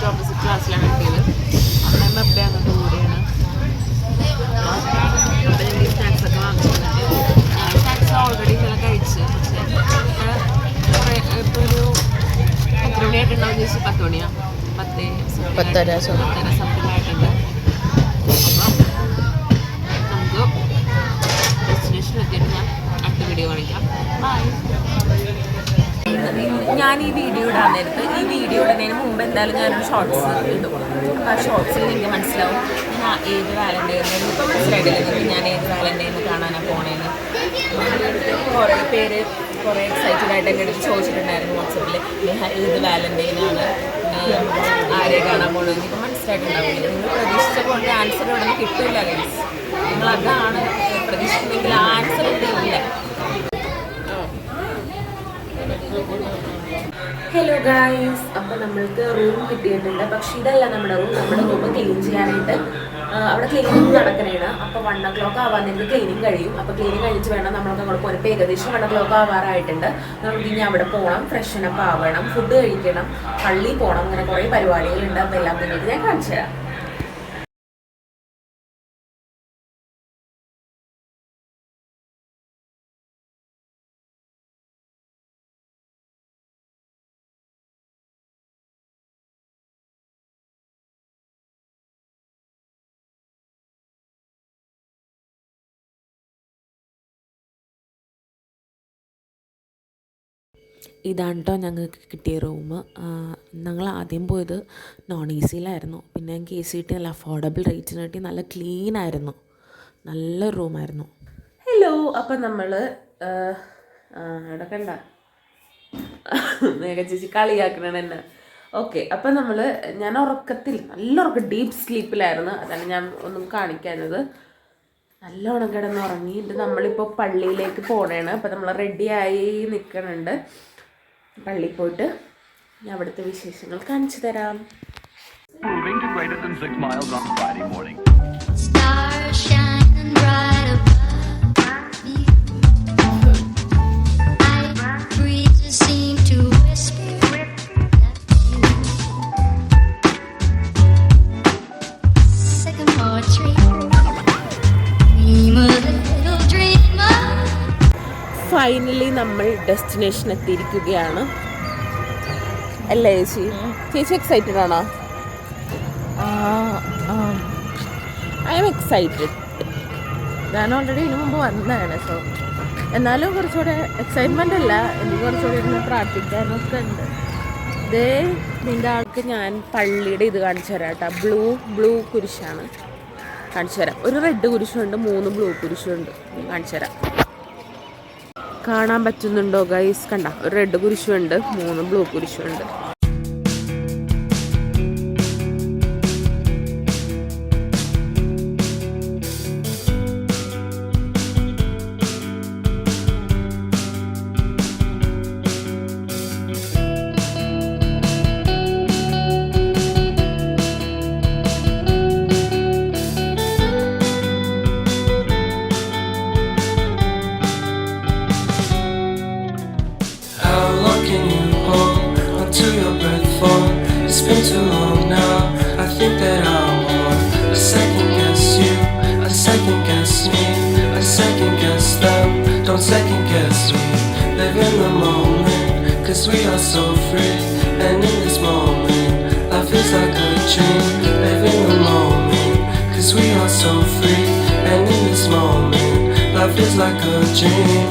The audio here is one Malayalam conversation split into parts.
ഓപ്പോസിറ്റ് ക്ലാസ്സിലാണ് കിട്ടിയത്. അമ്മ എപ്പോഴും അങ്ങോട്ട് കൂടിയാണ്. അപ്പം എനിക്ക് സ്നാക്സ് ഒക്കെ വാങ്ങിച്ചിട്ടുണ്ട്. ഞാൻ സ്നാക്സ് ഓൾറെഡി ഇങ്ങനെ കഴിച്ച്. പക്ഷേ ഇപ്പോൾ ഒരു 10 മണിയായിട്ടുണ്ടാവും ചോദിച്ചു. 10 മണിയാണ് 10:30 സംതിങ് ആയിട്ടുണ്ട്. അപ്പം നമുക്ക് ഡെസ്റ്റിനേഷൻ എത്തിയിട്ട് ഞാൻ അടുത്ത വീഡിയോ കാണിക്കാം. ബൈ. ഞാൻ ഈ വീഡിയോ ഇടാൻ നേരത്ത് ഈ വീഡിയോ ഇടുന്നതിന് മുമ്പ് എന്തായാലും ഞാനൊരു ഷോർട്സ് ഇടും. അപ്പോൾ ആ ഷോർട്സിൽ നിങ്ങൾക്ക് മനസ്സിലാവും ഞാൻ ഏത് വാലൻ്റൈന് സൈഡിൽ നിന്ന് ഞാൻ ഏത് വാലൻ്റൈന് കാണാനാണ് പോണേന്ന്. കുറേ പേര് കുറേ എക്സൈറ്റഡ് ആയിട്ട് എൻ്റെ അടുത്ത് ചോദിച്ചിട്ടുണ്ടായിരുന്നു വാട്സപ്പിൽ, ഏത് വാലൻ്റൈനാണ്, ആരെ കാണാൻ പോകണമെന്ന്. ഇപ്പം മനസ്സിലായിട്ടുണ്ടാവില്ല. നിങ്ങൾ പ്രതീക്ഷിച്ച പോലെ ആൻസർ ഇവിടെ നിന്ന് കിട്ടില്ല ഗൈസ്. നിങ്ങളതാണ് പ്രതീക്ഷിക്കുന്നെങ്കിൽ ആൻസർ കിട്ടിയില്ല. ഹലോ ഗായ്സ്, അപ്പോൾ നമ്മൾക്ക് റൂം കിട്ടിയിട്ടുണ്ട്. പക്ഷേ ഇതല്ല നമ്മുടെ റൂം ക്ലീൻ ചെയ്യാനായിട്ട് അവിടെ ക്ലീനിങ് നടക്കണേണ്. അപ്പോൾ 1 o'clock ആവാൻ നിങ്ങൾക്ക് ക്ലീനിങ് കഴിയും. അപ്പോൾ ക്ലീനിങ് കഴിച്ച് വേണം നമ്മൾക്ക് അങ്ങോട്ട് പോകാൻ. ഇപ്പോൾ ഏകദേശം 1 o'clock ആവാറായിട്ടുണ്ട്. നമുക്ക് ഇനി അവിടെ പോകണം, ഫ്രഷനപ്പ് ആവണം, ഫുഡ് കഴിക്കണം, പള്ളിയിൽ പോകണം. അങ്ങനെ കുറേ പരിപാടികളുണ്ട്. അപ്പോൾ എല്ലാം നിങ്ങൾക്ക് ഞാൻ കാണിച്ചു തരാം. ഇതാണ് കേട്ടോ ഞങ്ങൾക്ക് കിട്ടിയ റൂം. ഞങ്ങൾ ആദ്യം പോയത് നോൺ എ സിയിലായിരുന്നു. പിന്നെ ഞങ്ങൾക്ക് എ സി കിട്ടി. നല്ല അഫോർഡബിൾ റേറ്റിന് കിട്ടി. നല്ല ക്ലീൻ ആയിരുന്നു. നല്ല റൂമായിരുന്നു. ഹലോ, അപ്പം നമ്മൾ ഇവിടെ കണ്ട മേഘ ചേച്ചി കളിയാക്കണ എന്നെ. ഓക്കെ, അപ്പം ഞാൻ നല്ല ഉറക്കം ഡീപ്പ് സ്ലീപ്പിലായിരുന്നു. അതാണ് ഞാൻ ഒന്നും കാണിക്കാഞ്ഞത്. നല്ലോണം കിടന്ന് ഉറങ്ങിയിട്ട് നമ്മളിപ്പോൾ പള്ളിയിലേക്ക് പോകണേണ്. അപ്പം നമ്മൾ റെഡിയായി നിൽക്കുന്നുണ്ട്. പള്ളിയിൽ പോയിട്ട് ഞാൻ അവിടുത്തെ വിശേഷങ്ങൾ കാണിച്ചു തരാം. ഫൈനലി നമ്മൾ ഡെസ്റ്റിനേഷൻ എത്തിയിരിക്കുകയാണ്. അല്ലേ ചേച്ചി എക്സൈറ്റഡ് ആണോ? I M excited. ഞാൻ ഓൾറെഡി ഇതിനു മുമ്പ് വന്നതാണ്. സോ എന്നാലും കുറച്ചുകൂടെ എക്സൈറ്റ്മെൻ്റ് അല്ല, എനിക്ക് കുറച്ചുകൂടെ ഇരുന്ന് പ്രാർത്ഥിക്കാനൊക്കെ ഉണ്ട്. ഇതേ നിൻ്റെ ആൾക്ക് ഞാൻ പള്ളിയുടെ ഇത് കാണിച്ചു തരാം കേട്ടോ. ബ്ലൂ കുരിശാണ് കാണിച്ചു തരാം. ഒരു റെഡ് കുരിശുണ്ട്, 3 ബ്ലൂ കുരിശുണ്ട്. കാണിച്ചു തരാം. കാണാൻ പറ്റുന്നുണ്ടോ ഗൈസ്? കണ്ട, ഒരു റെഡ് കുരിശുണ്ട്, 3 ബ്ലൂ കുരിശുണ്ട്. Don't second guess me. Live in the moment. so free, and in this moment, life is like a dream. Live in the moment, 'cause we are so free, and in this moment, life is like a dream.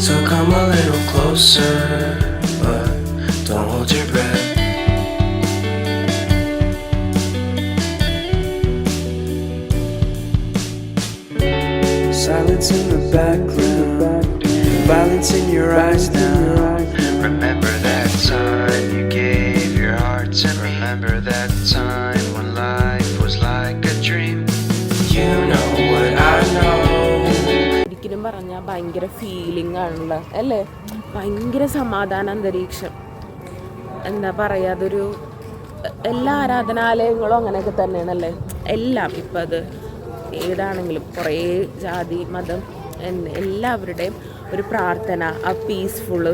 So come a little closer, but don't hold your breath. Silence in the background, violence in your eyes now. Remember that time you gave your heart to me. Remember that time when life was like a dream. You know what I know. ഒരിക്കലും പറഞ്ഞാൽ ഭയങ്കര ഫീലിംഗ് ആണുള്ള അല്ലേ, ഭയങ്കര സമാധാന അന്തരീക്ഷം. എന്താ പറയുക, അതൊരു എല്ലാ ആരാധനാലയങ്ങളും അങ്ങനെയൊക്കെ തന്നെയാണല്ലേ. എല്ലാം ഇപ്പം അത് ഏതാണെങ്കിലും കുറേ ജാതി മതം എല്ലാവരുടെയും ഒരു പ്രാർത്ഥന, ആ പീസ്ഫുള്ള്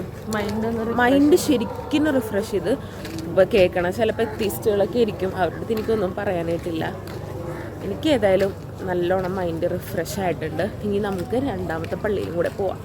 മൈൻഡ് ശരിക്കും റിഫ്രഷ് ചെയ്ത് കേൾക്കണം. ചിലപ്പോൾ എത്തിസ്റ്റുകളൊക്കെ ഇരിക്കും, അവരുടെ അടുത്ത് എനിക്കൊന്നും പറയാനായിട്ടില്ല. എനിക്ക് ഏതായാലും നല്ലോണം മൈൻഡ് റിഫ്രഷ് ആയിട്ടുണ്ട്. ഇനി നമുക്ക് രണ്ടാമത്തെ പള്ളിയിലും കൂടെ പോവാം.